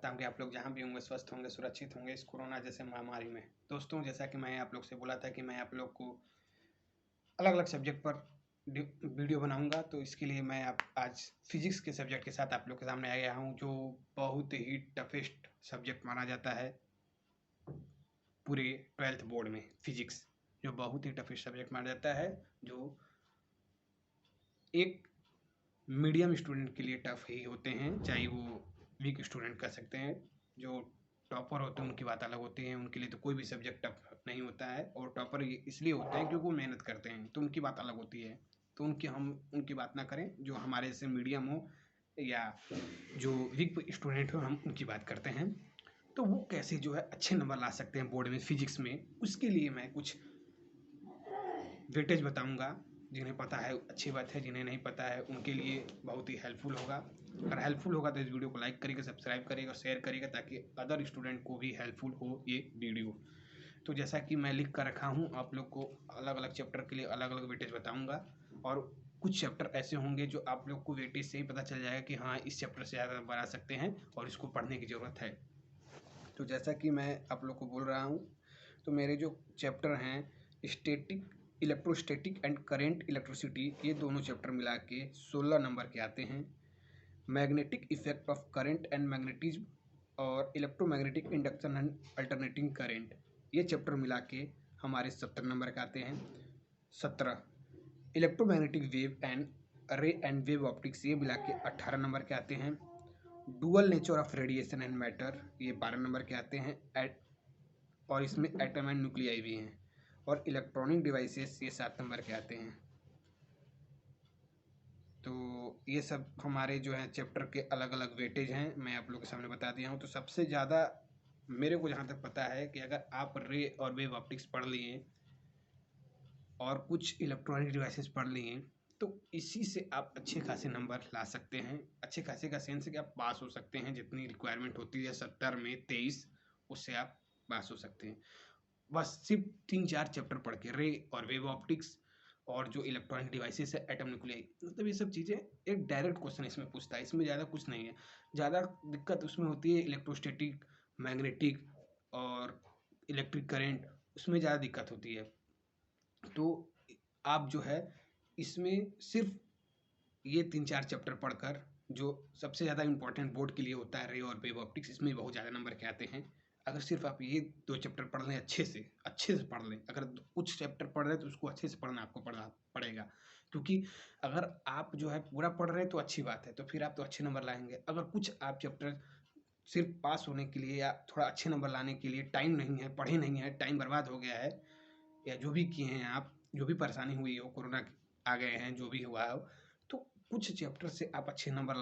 करता हूँ कि आप लोग जहाँ भी होंगे स्वस्थ होंगे, सुरक्षित होंगे इस कोरोना जैसे महामारी में। दोस्तों, जैसा कि मैं आप लोग से बोला था कि मैं आप लोग को अलग अलग सब्जेक्ट पर वीडियो बनाऊंगा, तो इसके लिए मैं आज फिजिक्स के सब्जेक्ट के साथ आप लोग के सामने आया हूँ, जो बहुत ही टफेस्ट सब्जेक्ट माना जाता है पूरे 12th बोर्ड में। फिजिक्स जो बहुत ही टफेस्ट सब्जेक्ट माना जाता है, जो एक मीडियम स्टूडेंट के लिए टफ ही होते हैं, चाहे वो वीक स्टूडेंट कर सकते हैं। जो टॉपर होते हैं उनकी बात अलग होती है, उनके लिए तो कोई भी सब्जेक्ट टफ नहीं होता है, और टॉपर इसलिए होते हैं क्योंकि वो मेहनत करते हैं, तो उनकी बात अलग होती है। तो हम उनकी बात ना करें, जो हमारे से मीडियम हो या जो वीक स्टूडेंट हो, हम उनकी बात करते हैं। तो वो कैसे जो है अच्छे नंबर ला सकते हैं बोर्ड में फिजिक्स में, उसके लिए मैं कुछ वेटेज बताऊंगा। जिन्हें पता है अच्छी बात है, जिन्हें नहीं पता है उनके लिए बहुत ही हेल्पफुल होगा। अगर हेल्पफुल होगा तो इस वीडियो को लाइक करिएगा, सब्सक्राइब करिएगा, शेयर करिएगा, ताकि अदर स्टूडेंट को भी हेल्पफुल हो ये वीडियो। तो जैसा कि मैं लिख कर रखा हूँ, आप लोग को अलग अलग चैप्टर के लिए अलग अलग वेटेज बताऊँगा, और कुछ चैप्टर ऐसे होंगे जो आप लोग को वेटेज से ही पता चल जाएगा कि हाँ, इस चैप्टर से ज़्यादा बना सकते हैं और इसको पढ़ने की ज़रूरत है। तो जैसा कि मैं आप लोग को बोल रहा हूँ, तो मेरे जो चैप्टर हैं static, electrostatic and current electricity, ये दोनों चैप्टर मिला के 16 नंबर के आते हैं। Magnetic effect of current and magnetism और electromagnetic induction and alternating current, ये चैप्टर मिला के हमारे 70 नंबर के आते हैं। 17 electromagnetic wave and ray and wave optics, ये मिला के 18 नंबर के आते हैं। Dual nature of radiation and matter, ये 12 नंबर के आते हैं, और इसमें एटम एंड न्यूक्लियाई भी हैं। और इलेक्ट्रॉनिक डिवाइसेस, ये 7 नंबर के आते हैं। तो ये सब हमारे जो है चैप्टर के अलग अलग वेटेज हैं, मैं आप लोग के सामने बता दिया हूँ। तो सबसे ज़्यादा मेरे को जहाँ तक पता है कि अगर आप रे और वेव ऑप्टिक्स पढ़ लिए और कुछ इलेक्ट्रॉनिक डिवाइसेस पढ़ लिए, तो इसी से आप अच्छे खासे नंबर ला सकते हैं। अच्छे खासे का सेंस है कि आप पास हो सकते हैं, जितनी रिक्वायरमेंट होती है 70 में 23, उससे आप पास हो सकते हैं। बस सिर्फ 3-4 चैप्टर पढ़ के, रे और वेव ऑप्टिक्स और जो इलेक्ट्रॉनिक डिवाइसेस है, एटम न्यूक्लियाई, मतलब ये सब चीज़ें एक डायरेक्ट क्वेश्चन इसमें पूछता है, इसमें ज़्यादा कुछ नहीं है। ज़्यादा दिक्कत उसमें होती है इलेक्ट्रोस्टैटिक, मैग्नेटिक और इलेक्ट्रिक करेंट, उसमें ज़्यादा दिक्कत होती है। तो आप जो है इसमें सिर्फ ये 3-4 चैप्टर पढ़कर, जो सबसे ज़्यादा इंपॉर्टेंट बोर्ड के लिए होता है, रे और वेव ऑप्टिक्स, इसमें बहुत ज़्यादा नंबर के आते हैं। अगर सिर्फ आप ये 2 चैप्टर पढ़ लें, अच्छे से पढ़ लें। अगर कुछ चैप्टर पढ़ रहे हैं तो उसको अच्छे से पढ़ना आपको पड़ेगा, क्योंकि अगर आप जो है पूरा पढ़ रहे हैं तो अच्छी बात है, तो फिर आप तो अच्छे नंबर लाएंगे। अगर कुछ आप चैप्टर सिर्फ पास होने के लिए या थोड़ा अच्छे नंबर लाने के लिए टाइम नहीं है, पढ़े नहीं है, टाइम बर्बाद हो गया है, या जो भी किए हैं आप, जो भी परेशानी हुई हो, कोरोना आ गए हैं, जो भी हुआ हो, तो कुछ चैप्टर से आप अच्छे नंबर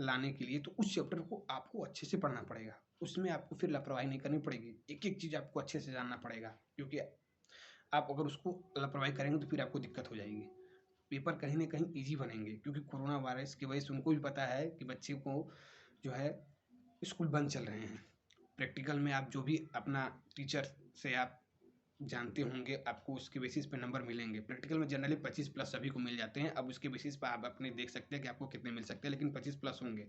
लाने के लिए, तो उस चैप्टर को आपको अच्छे से पढ़ना पड़ेगा। उसमें आपको फिर लापरवाही नहीं करनी पड़ेगी, एक एक चीज़ आपको अच्छे से जानना पड़ेगा, क्योंकि आप अगर उसको लापरवाही करेंगे तो फिर आपको दिक्कत हो जाएगी। पेपर कहीं ना कहीं ईजी बनेंगे, क्योंकि कोरोना वायरस की वजह से उनको भी पता है कि बच्चे को जो है स्कूल बंद चल रहे हैं। प्रैक्टिकल में आप जो भी अपना टीचर से आप जानते होंगे, आपको उसके बेसिस पे नंबर मिलेंगे। प्रैक्टिकल में जनरली 25 प्लस सभी को मिल जाते हैं। अब उसके बेसिस पे आप अपने देख सकते हैं कि आपको कितने मिल सकते हैं, लेकिन 25 प्लस होंगे।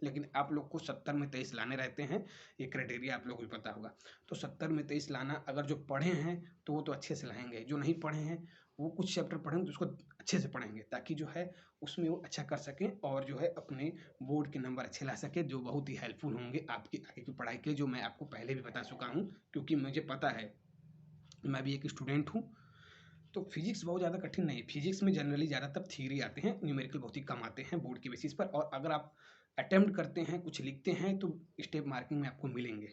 लेकिन आप लोग को 70 में 23 लाने रहते हैं, ये क्राइटेरिया आप लोग को भी पता होगा। तो 70 में 23 लाना, अगर जो पढ़े हैं तो वो तो अच्छे से लाएंगे, जो नहीं पढ़े हैं वो कुछ चैप्टर पढ़ेंगे तो उसको अच्छे से पढ़ेंगे, ताकि जो है उसमें वो अच्छा कर सकें और जो है अपने बोर्ड के नंबर अच्छे ला सके, जो बहुत ही हेल्पफुल होंगे आपकी आगे की पढ़ाई के लिए, जो मैं आपको पहले भी बता चुका हूँ, क्योंकि मुझे पता है, मैं भी एक स्टूडेंट हूँ। तो फिजिक्स बहुत ज़्यादा कठिन नहीं है। फिजिक्स में जनरली ज़्यादातर थ्योरी आते हैं, न्यूमेरिकल बहुत ही कम आते हैं बोर्ड के बेसिस पर, और अगर आप अटेम्प्ट करते हैं, कुछ लिखते हैं, तो स्टेप मार्किंग में आपको मिलेंगे।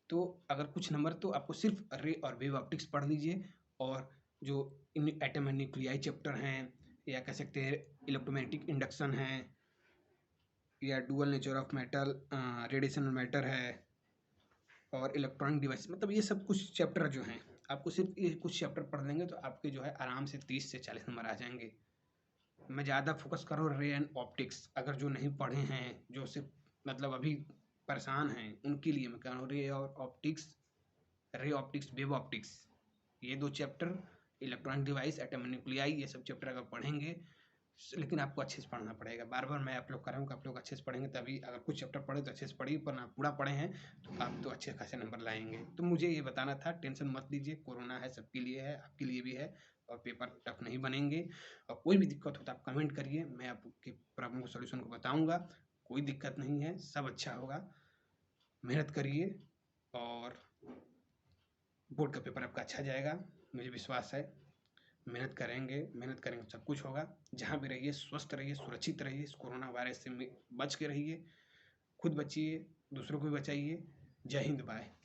तो अगर कुछ नंबर, तो आपको सिर्फ रे और वेव ऑप्टिक्स पढ़ लीजिए, और जो एटम एंड न्यूक्लियाई चैप्टर हैं, या कह सकते हैं इलेक्ट्रोमैग्नेटिक इंडक्शन है, या dual nature of metal, radiation matter है, और इलेक्ट्रॉनिक डिवाइस, मतलब ये सब कुछ चैप्टर जो हैं, आपको सिर्फ ये कुछ चैप्टर पढ़ लेंगे तो आपके जो है आराम से 30 से 40 नंबर आ जाएंगे। मैं ज़्यादा फोकस कर रहा हूँ रे एंड ऑप्टिक्स। अगर जो नहीं पढ़े हैं, जो सिर्फ मतलब अभी परेशान हैं, उनके लिए मैं कह रहा हूँ रे और optics, ray optics, wave optics, ये 2 chapter, electronic device, atom nuclei, ये सब चैप्टर अगर पढ़ेंगे लेकिन आपको अच्छे से पढ़ना पड़ेगा। बार-बार मैं आप लोग कह रहा हूँ कि आप लोग अच्छे से पढ़ेंगे तभी, अगर कुछ चैप्टर पढ़े तो अच्छे से पढ़िए, पर ना पूरा पढ़े हैं तो आप तो अच्छे खासे नंबर लाएँगे। तो मुझे ये बताना था, टेंशन मत लीजिए, कोरोना है, सबके लिए है, आपके लिए भी है और पेपर टफ नहीं बनेंगे। और कोई भी दिक्कत हो तो आप कमेंट करिए, मैं आपकी प्रॉब्लम को सॉल्यूशन को बताऊँगा। कोई दिक्कत नहीं है, सब अच्छा होगा। मेहनत करिए और बोर्ड का पेपर आपका अच्छा जाएगा, मुझे विश्वास है। मेहनत करेंगे तो सब कुछ होगा। जहाँ भी रहिए स्वस्थ रहिए, सुरक्षित रहिए, इस कोरोना वायरस से बच के रहिए, खुद बचिए, दूसरों को भी बचाइए। जय हिंद, बाय।